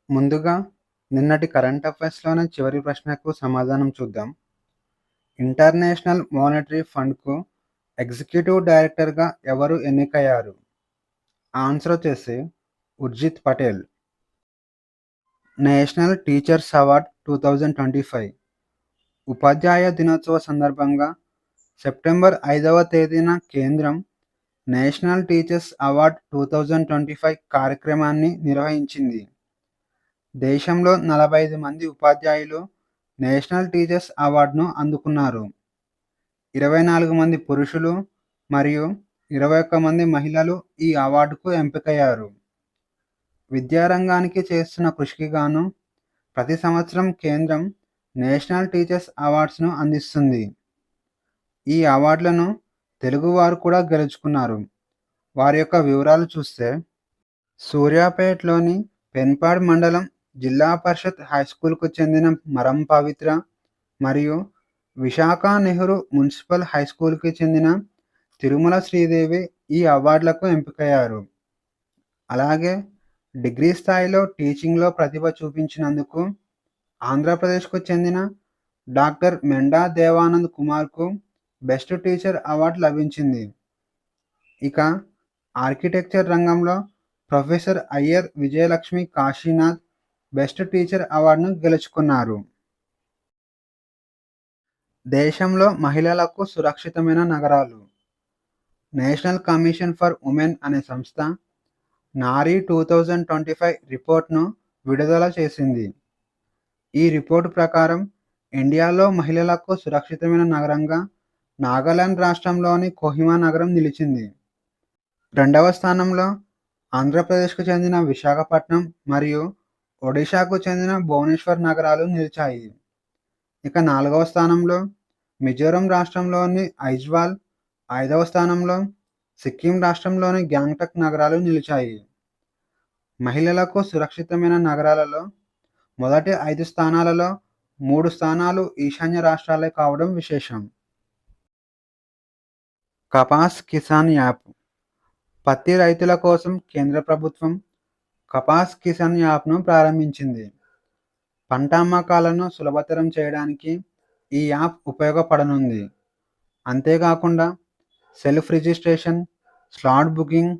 ముందుగా నిన్నటి కరెంట్ అఫైర్స్‌లోని చివరి ప్రశ్నకు సమాధానం చూద్దాం. ఇంటర్నేషనల్ మానిటరీ ఫండ్‌కు ఎగ్జిక్యూటివ్ డైరెక్టర్‌గా ఎవరు ఎన్నికయ్యారు? ఆన్సర్ వచ్చేసి Urjit Patel. National teachers award 2025 ఉపాధ్యాయ దినోత్సవ సందర్భంగా సెప్టెంబర్ 5వ తేదీన కేంద్రం నేషనల్ టీచర్స్ అవార్డ్ 2025 కార్యక్రమాన్ని నిర్వహించింది. దేశంలో 45 మంది ఉపాధ్యాయులు నేషనల్ టీచర్స్ అవార్డును అందుకున్నారు. 24 మంది పురుషులు మరియు 21 మంది మహిళలు ఈ అవార్డుకు ఎంపికయ్యారు. విద్యారంగానికి చేస్తున్న కృషికి గాను ప్రతి సంవత్సరం కేంద్రం నేషనల్ టీచర్స్ అవార్డ్స్ను అందిస్తుంది. ఈ అవార్డులను తెలుగువారు కూడా గెలుచుకున్నారు. వారి యొక్క వివరాలు చూస్తే సూర్యాపేటలోని పెన్పాడ్ మండలం జిల్లా పరిషత్ హైస్కూల్కు చెందిన మరం పవిత్ర మరియు విశాఖ నెహ్రూ మున్సిపల్ హైస్కూల్కి చెందిన తిరుమల శ్రీదేవి ఈ అవార్డులకు ఎంపికయ్యారు. అలాగే డిగ్రీ స్థాయిలో టీచింగ్లో ప్రతిభ చూపించినందుకు ఆంధ్రప్రదేశ్కు చెందిన డాక్టర్ మెండా దేవానంద్ కుమార్కు బెస్ట్ టీచర్ అవార్డు లభించింది. ఇక ఆర్కిటెక్చర్ రంగంలో professor Iyer Vijayalakshmi Kashinath best teacher అవార్డును గెలుచుకున్నారు. దేశంలో మహిళలకు సురక్షితమైన నగరాలు నేషనల్ కమిషన్ ఫర్ ఉమెన్ అనే సంస్థ నారీ 2025 రిపోర్ట్ను విడుదల చేసింది. ఈ రిపోర్టు ప్రకారం ఇండియాలో మహిళలకు సురక్షితమైన నగరంగా నాగాలాండ్ రాష్ట్రంలోని కోహిమా నగరం నిలిచింది. రెండవ స్థానంలో ఆంధ్రప్రదేశ్కు చెందిన విశాఖపట్నం మరియు ఒడిశాకు చెందిన భువనేశ్వర్ నగరాలు నిలిచాయి. ఇక 4వ స్థానంలో మిజోరం రాష్ట్రంలోని ఐజ్వాల్, 5వ స్థానంలో సిక్కిం రాష్ట్రంలోని గ్యాంగ్టక్ నగరాలు నిలిచాయి. మహిళలకు సురక్షితమైన నగరాలలో మొదటి 5 స్థానాలలో 3 స్థానాలు ఈశాన్య రాష్ట్రాలే కావడం విశేషం. కపాస్ కిసాన్ యాప్ పత్తి రైతుల కోసం కేంద్ర ప్రభుత్వం కపాస్ కిసాన్ యాప్ను ప్రారంభించింది. పంట అమ్మకాలను సులభతరం చేయడానికి ఈ యాప్ ఉపయోగపడనుంది. అంతేకాకుండా self registration, slot booking,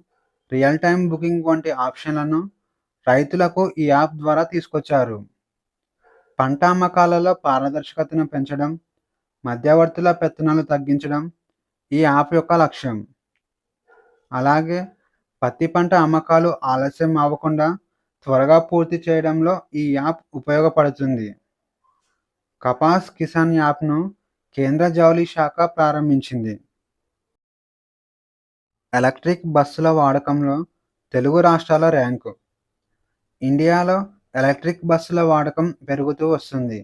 real time booking వంటి ఆప్షన్లను రైతులకు ఈ యాప్ ద్వారా తీసుకొచ్చారు. పంట అమ్మకాలలో పారదర్శకతను పెంచడం, మధ్యవర్తుల పెత్తనాలు తగ్గించడం ఈ యాప్ యొక్క లక్ష్యం. అలాగే పత్తి పంట అమ్మకాలు ఆలస్యం అవ్వకుండా త్వరగా పూర్తి చేయడంలో ఈ యాప్ ఉపయోగపడుతుంది. కపాస్ కిసాన్ యాప్ను కేంద్ర జౌళి శాఖ ప్రారంభించింది. ఎలక్ట్రిక్ బస్సుల వాడకంలో తెలుగు రాష్ట్రాల ర్యాంకు ఇండియాలో ఎలక్ట్రిక్ బస్సుల వాడకం పెరుగుతూ వస్తుంది.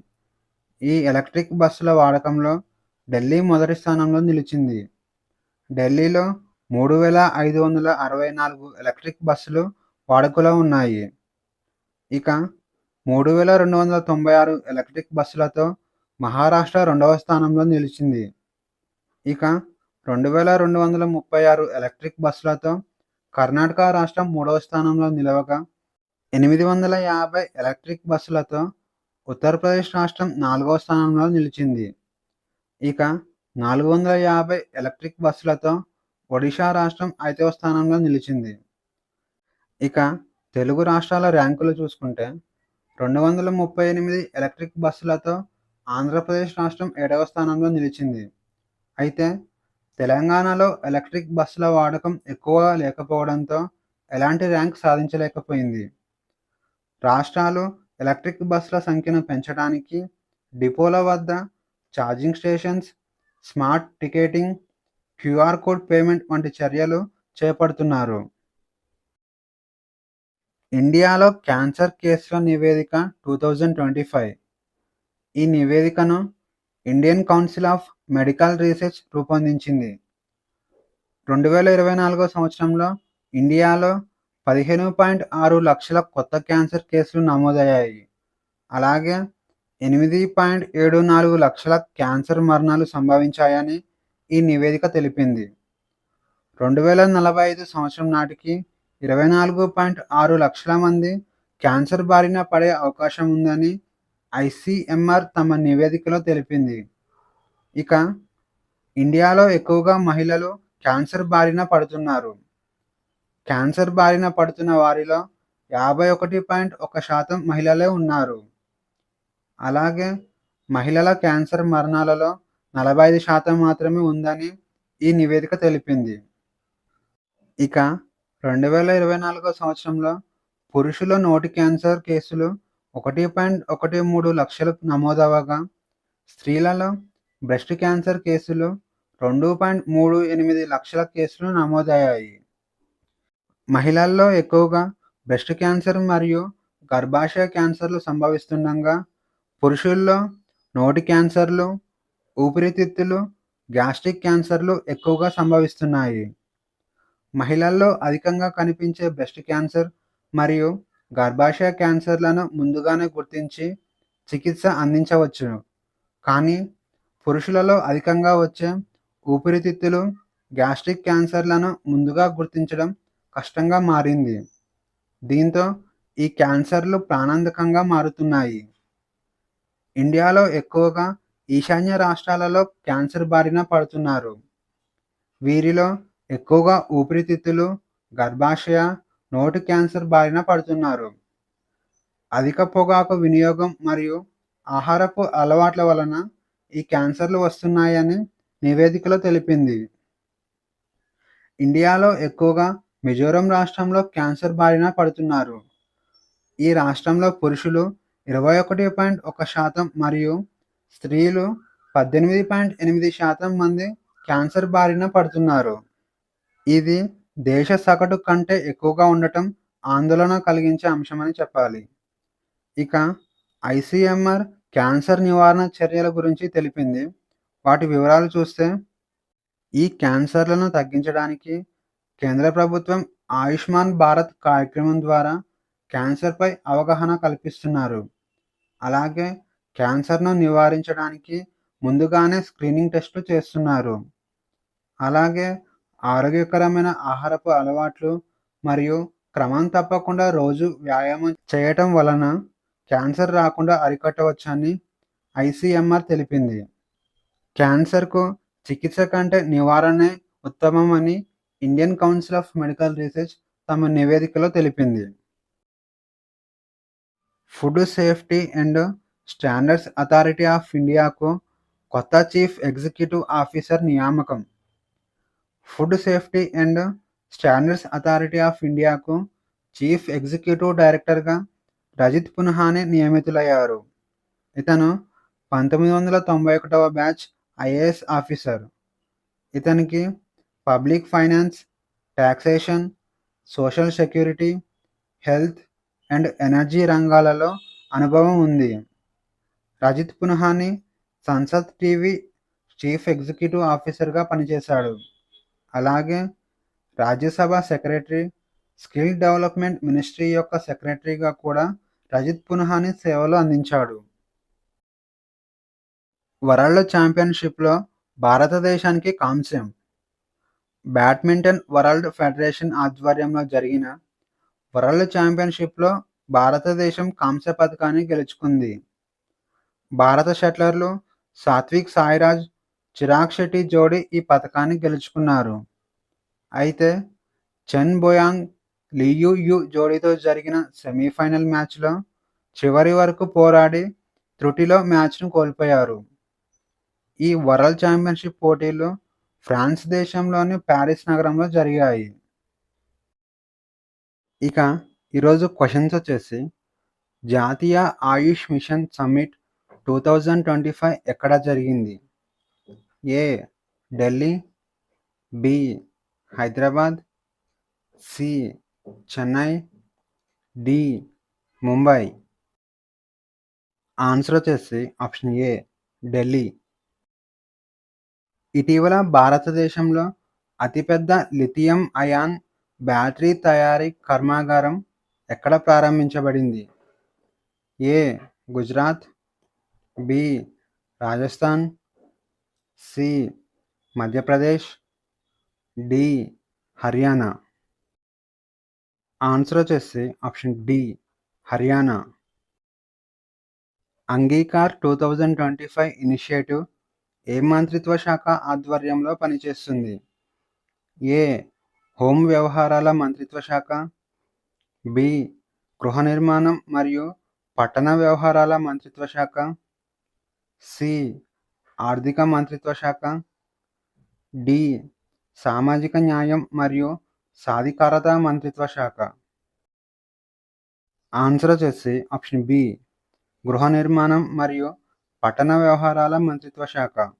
ఈ ఎలక్ట్రిక్ బస్సుల వాడకంలో ఢిల్లీ మొదటి స్థానంలో నిలిచింది. ఢిల్లీలో 3,564 ఎలక్ట్రిక్ బస్సులు వాడుకలో ఉన్నాయి. ఇక 3,296 ఎలక్ట్రిక్ బస్సులతో మహారాష్ట్ర రెండవ స్థానంలో నిలిచింది. ఇక 2,236 ఎలక్ట్రిక్ బస్సులతో కర్ణాటక రాష్ట్రం 3వ స్థానంలో నిలవగా 850 ఎలక్ట్రిక్ బస్సులతో ఉత్తరప్రదేశ్ రాష్ట్రం 4వ స్థానంలో నిలిచింది. ఇక 450 ఎలక్ట్రిక్ బస్సులతో ఒడిశా రాష్ట్రం 5వ స్థానంలో నిలిచింది. ఇక తెలుగు రాష్ట్రాల ర్యాంకులు చూసుకుంటే 238 ఎలక్ట్రిక్ బస్సులతో ఆంధ్రప్రదేశ్ రాష్ట్రం 7వ స్థానంలో నిలిచింది. అయితే తెలంగాణలో ఎలక్ట్రిక్ బస్సుల వాడకం ఎక్కువగా లేకపోవడంతో ఎలాంటి ర్యాంక్ సాధించలేకపోయింది. రాష్ట్రాలు ఎలక్ట్రిక్ బస్సుల సంఖ్యను పెంచడానికి డిపోల వద్ద charging stations, smart ticketing, QR code payment వంటి చర్యలు చేపడుతున్నారు. ఇండియాలో క్యాన్సర్ కేసుల నివేదిక 2025 ఈ నివేదికను Indian council of medical research రూపొందించింది. 2024 సంవత్సరంలో ఇండియాలో 15.6 లక్షల కొత్త క్యాన్సర్ కేసులు నమోదయ్యాయి. అలాగే 8.74 లక్షల క్యాన్సర్ మరణాలు సంభవించాయని ఈ నివేదిక తెలిపింది. 2045 సంవత్సరం నాటికి 24.6 లక్షల మంది క్యాన్సర్ బారిన పడే అవకాశం ఉందని ఐసీఎంఆర్ తమ నివేదికలో తెలిపింది. ఇక ఇండియాలో ఎక్కువగా మహిళలు క్యాన్సర్ బారిన పడుతున్నారు. క్యాన్సర్ బారిన పడుతున్న వారిలో 51.1% మహిళలే ఉన్నారు. అలాగే మహిళల క్యాన్సర్ మరణాలలో 45% మాత్రమే ఉందని ఈ నివేదిక తెలిపింది. ఇక 2024 సంవత్సరంలో పురుషుల నోటి క్యాన్సర్ కేసులు 1.13 లక్షలు నమోదవగా, స్త్రీలలో బ్రెస్ట్ క్యాన్సర్ కేసులు 2.38 లక్షల కేసులు నమోదయ్యాయి. మహిళల్లో ఎక్కువగా బ్రెస్ట్ క్యాన్సర్ మరియు గర్భాశయ క్యాన్సర్లు సంభవిస్తుండగా, పురుషుల్లో నోటి క్యాన్సర్లు, ఊపిరితిత్తులు, గ్యాస్ట్రిక్ క్యాన్సర్లు ఎక్కువగా సంభవిస్తున్నాయి. మహిళల్లో అధికంగా కనిపించే బ్రెస్ట్ క్యాన్సర్ మరియు గర్భాశయ క్యాన్సర్లను ముందుగానే గుర్తించి చికిత్స అందించవచ్చు. కానీ పురుషులలో అధికంగా వచ్చే ఊపిరితిత్తులు, గ్యాస్ట్రిక్ క్యాన్సర్లను ముందుగా గుర్తించడం కష్టంగా మారింది. దీంతో ఈ క్యాన్సర్లు ప్రాణాంతకంగా మారుతున్నాయి. ఇండియాలో ఎక్కువగా ఈశాన్య రాష్ట్రాలలో క్యాన్సర్ బారిన పడుతున్నారు. వీరిలో ఎక్కువగా ఊపిరితిత్తులు, గర్భాశయ, నోటి క్యాన్సర్ బారిన పడుతున్నారు. అధిక పొగాకు వినియోగం మరియు ఆహారపు అలవాట్ల వలన ఈ క్యాన్సర్లు వస్తున్నాయని నివేదికలో తెలిపింది. ఇండియాలో ఎక్కువగా మిజోరం రాష్ట్రంలో క్యాన్సర్ బారిన పడుతున్నారు. ఈ రాష్ట్రంలో పురుషులు 21.1% మరియు స్త్రీలు 18.8% మంది క్యాన్సర్ బారిన పడుతున్నారు. ఇది దేశ సగటు కంటే ఎక్కువగా ఉండటం ఆందోళన కలిగించే అంశమని చెప్పాలి. ఇక ఐసీఎంఆర్ క్యాన్సర్ నివారణ చర్యల గురించి తెలిపింది. వాటి వివరాలు చూస్తే, ఈ క్యాన్సర్లను తగ్గించడానికి కేంద్ర ప్రభుత్వం ఆయుష్మాన్ భారత్ కార్యక్రమం ద్వారా క్యాన్సర్పై అవగాహన కల్పిస్తున్నారు. అలాగే క్యాన్సర్ను నివారించడానికి ముందుగానే స్క్రీనింగ్ టెస్టులు చేస్తున్నారు. అలాగే ఆరోగ్యకరమైన ఆహారపు అలవాట్లు మరియు క్రమం తప్పకుండా రోజు వ్యాయామం చేయటం వలన క్యాన్సర్ రాకుండా అరికట్టవచ్చని ఐసీఎంఆర్ తెలిపింది. క్యాన్సర్కు చికిత్స కంటే నివారణే ఉత్తమమని Indian council of medical research తమ నివేదికలో తెలిపింది. Food safety and standards authority of ఇండియాకు కొత్త చీఫ్ ఎగ్జిక్యూటివ్ ఆఫీసర్ నియామకం. Food safety and standards authority of ఇండియాకు చీఫ్ ఎగ్జిక్యూటివ్ డైరెక్టర్గా రజిత్ పున్హానే నియమితులయ్యారు. ఇతను 1991వ బ్యాచ్ ఐఏఎస్ ఆఫీసర్. ఇతనికి public finance, taxation, social security, health and energy రంగాలలో అనుభవం ఉంది. Rajit Punhani Sansad TV chief executive ఆఫీసర్గా పనిచేశాడు. అలాగే Rajya Sabha secretary, skill development ministry యొక్క సెక్రటరీగా కూడా రజిత్ పున్హానే సేవలు అందించాడు. వరల్డ్ ఛాంపియన్షిప్లో భారతదేశానికి కాంస్యం. బ్యాడ్మింటన్ వరల్డ్ ఫెడరేషన్ ఆధ్వర్యంలో జరిగిన వరల్డ్ ఛాంపియన్షిప్లో భారతదేశం కాంస్య పథకాన్ని గెలుచుకుంది. భారత షట్లర్లు సాత్విక్ సాయిరాజ్, చిరాగ్ శెట్టి జోడీ ఈ పథకాన్ని గెలుచుకున్నారు. అయితే చెన్ బోయాంగ్, లియు యు జోడీతో జరిగిన సెమీఫైనల్ మ్యాచ్లో చివరి వరకు పోరాడి త్రుటిలో మ్యాచ్ను కోల్పోయారు. ఈ వరల్డ్ ఛాంపియన్షిప్ పోటీలు ఫ్రాన్స్ దేశంలోని ప్యారిస్ నగరంలో జరిగాయి. ఇక ఈరోజు క్వశ్చన్స్ వచ్చేసి, జాతీయ ఆయుష్ మిషన్ సమ్మిట్ 2025 ఎక్కడ జరిగింది? A Delhi, B Hyderabad, C Chennai, D Mumbai. Answer వచ్చేసి ఆప్షన్ ఏ ఢిల్లీ. ఇటీవల భారతదేశంలో అతిపెద్ద లిథియం అయాన్ బ్యాటరీ తయారీ కర్మాగారం ఎక్కడ ప్రారంభించబడింది? A Gujarat, B Rajasthan, C Madhya Pradesh, D Haryana. Answer వచ్చేసి option D Haryana. Angikaar 2025 initiative ఏ మంత్రిత్వ శాఖ ఆధ్వర్యంలో పనిచేస్తుంది? ఏ. హోం వ్యవహారాల మంత్రిత్వ శాఖ. బి. గృహ నిర్మాణం మరియు పట్టణ వ్యవహారాల మంత్రిత్వ శాఖ. సి. ఆర్థిక మంత్రిత్వ శాఖ. డి. సామాజిక న్యాయం మరియు సాధికారత మంత్రిత్వ శాఖ. ఆన్సర్ వచ్చేసి ఆప్షన్ బి. గృహ నిర్మాణం మరియు పట్టణ వ్యవహారాల మంత్రిత్వ శాఖ.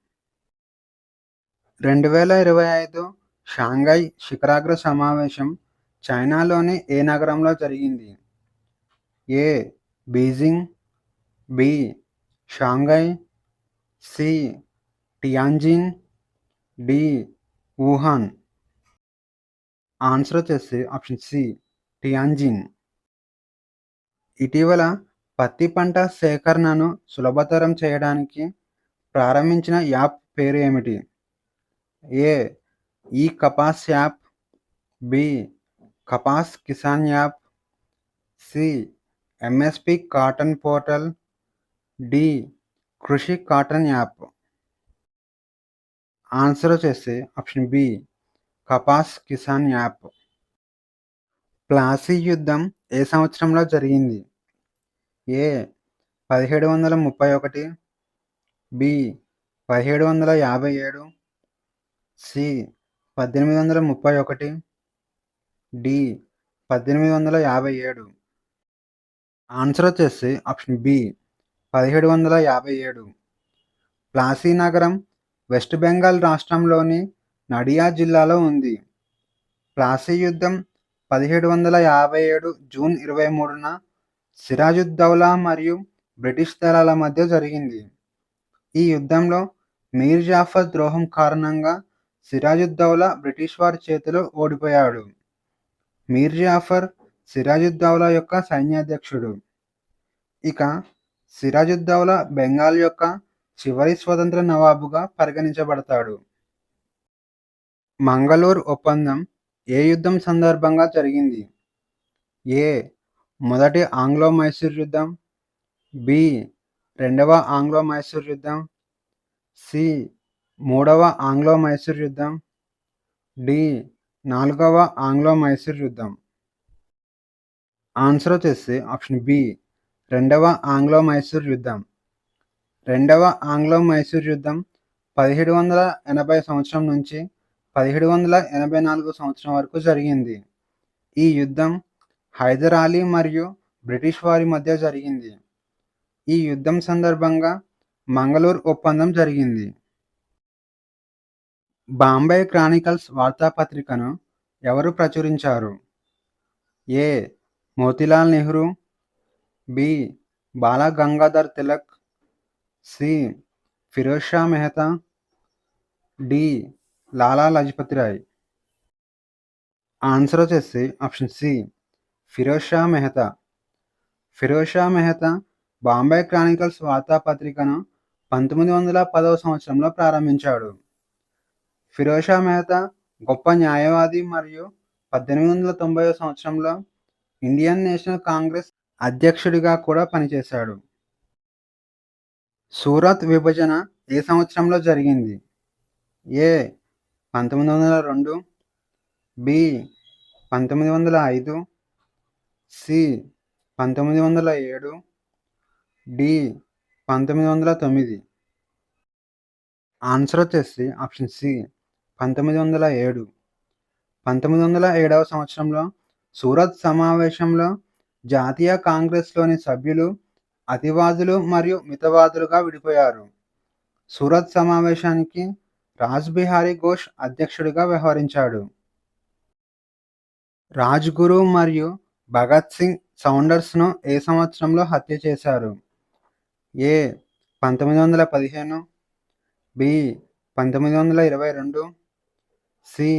2025 షాంఘై శిఖరాగ్ర సమావేశం చైనాలోని ఏ నగరంలో జరిగింది? A. Beijing. B. Shanghai. C. Tianjin. D. Wuhan. Answer వచ్చేసి ఆప్షన్ సి. టియాన్జిన్. ఇటీవల పత్తి పంట సేకరణను సులభతరం చేయడానికి ప్రారంభించిన యాప్ పేరు ఏమిటి? A. E Kapas app. B. Kapas Kisan app. C. MSP cotton portal. D. Krishi cotton app. Answer వచ్చేసి option B. Kapas Kisan app. Plassey యుద్ధం ఏ సంవత్సరంలో జరిగింది? A. 1731. B. 1757. C. 1831. D. 1857. Answer వచ్చేసి ఆప్షన్ బి. 1757. ప్లాసీ నగరం వెస్ట్ బెంగాల్ రాష్ట్రంలోని నడియా జిల్లాలో ఉంది. ప్లాసీ యుద్ధం 1757 జూన్ 23న సిరాజుద్దౌలా మరియు బ్రిటిష్ దళాల మధ్య జరిగింది. ఈ యుద్ధంలో మీర్ జాఫర్ ద్రోహం కారణంగా సిరాజుద్దౌలా బ్రిటిష్ వారి చేతిలో ఓడిపోయాడు. మీర్ జాఫర్ సిరాజుద్దౌలా యొక్క సైన్యాధ్యక్షుడు. ఇక సిరాజుద్దౌలా బెంగాల్ యొక్క చివరి స్వతంత్ర నవాబుగా పరిగణించబడతాడు. మంగళూరు ఒప్పందం ఏ యుద్ధం సందర్భంగా జరిగింది? ఏ. మొదటి ఆంగ్లో మైసూర్ యుద్ధం. బి. రెండవ ఆంగ్లో మైసూర్ యుద్ధం. సి. మూడవ ఆంగ్లో మైసూర్ యుద్ధం. డి. నాలుగవ ఆంగ్లో మైసూర్ యుద్ధం. ఆన్సర్ వచ్చేసి ఆప్షన్ బి. రెండవ ఆంగ్లో మైసూర్ యుద్ధం. రెండవ ఆంగ్లో మైసూర్ యుద్ధం 1780 సంవత్సరం నుంచి 1784 సంవత్సరం వరకు జరిగింది. ఈ యుద్ధం హైదర్ అలీ మరియు బ్రిటిష్ వారి మధ్య జరిగింది. ఈ యుద్ధం సందర్భంగా మంగళూరు ఒప్పందం జరిగింది. బాంబే క్రానికల్స్ వార్తాపత్రికను ఎవరు ప్రచురించారు? A. Motilal Nehru. B. Bal Gangadhar Tilak. C. Firoz Shah Mehta. D. Lala Lajpat Rai. Answer వచ్చేసి option C. Firoz Shah Mehta. Firoz Shah Mehta Bombay chronicles వార్తాపత్రికను 1910వ సంవత్సరంలో ప్రారంభించాడు. ఫిరోజ్ షా మెహతా గొప్ప న్యాయవాది మరియు 1890వ సంవత్సరంలో ఇండియన్ నేషనల్ కాంగ్రెస్ అధ్యక్షుడిగా కూడా పనిచేశాడు. సూరత్ విభజన ఏ సంవత్సరంలో జరిగింది? ఏ. 1902. బి. 1905. సి. 1907. డి. 1909. ఆన్సర్ వచ్చేసి ఆప్షన్ సి. 1907. 1907వ సంవత్సరంలో సూరత్ సమావేశంలో జాతీయ కాంగ్రెస్లోని సభ్యులు అతివాదులు మరియు మితవాదులుగా విడిపోయారు. సూరత్ సమావేశానికి రాజ్ బిహారీ ఘోష్ అధ్యక్షుడిగా వ్యవహరించాడు. రాజ్గురు మరియు భగత్ సింగ్ సౌండర్స్ను ఏ సంవత్సరంలో హత్య చేశారు? ఏ. 1915. బి. 1922. సి.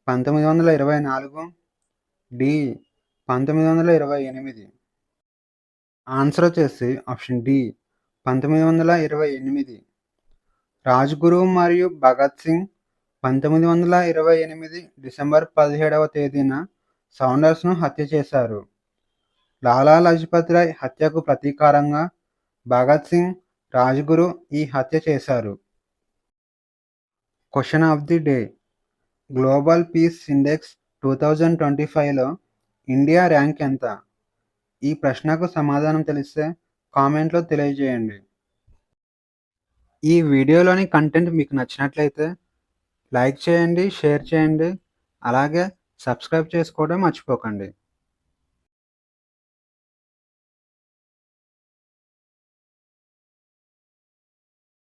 1924. డి. 1928. ఆన్సర్ వచ్చేసి ఆప్షన్ డి. 1928. రాజ్గురు మరియు భగత్ సింగ్ 1928 డిసెంబర్ 17వ తేదీన సౌండర్స్ను హత్య చేశారు. లాలా లజపత్ రాయ్ హత్యకు ప్రతీకారంగా భగత్ సింగ్, రాజ్‌గురు ఈ హత్య చేశారు. Question of the day: global peace index 2025లో ఇండియా ర్యాంక్ ఎంత? ఈ ప్రశ్నకు సమాధానం తెలిస్తే కామెంట్‌లో తెలియజేయండి. ఈ వీడియోలోని కంటెంట్ మీకు నచ్చినట్లయితే లైక్ చేయండి, షేర్ చేయండి, అలాగే సబ్స్క్రైబ్ చేసుకోవడం మర్చిపోకండి.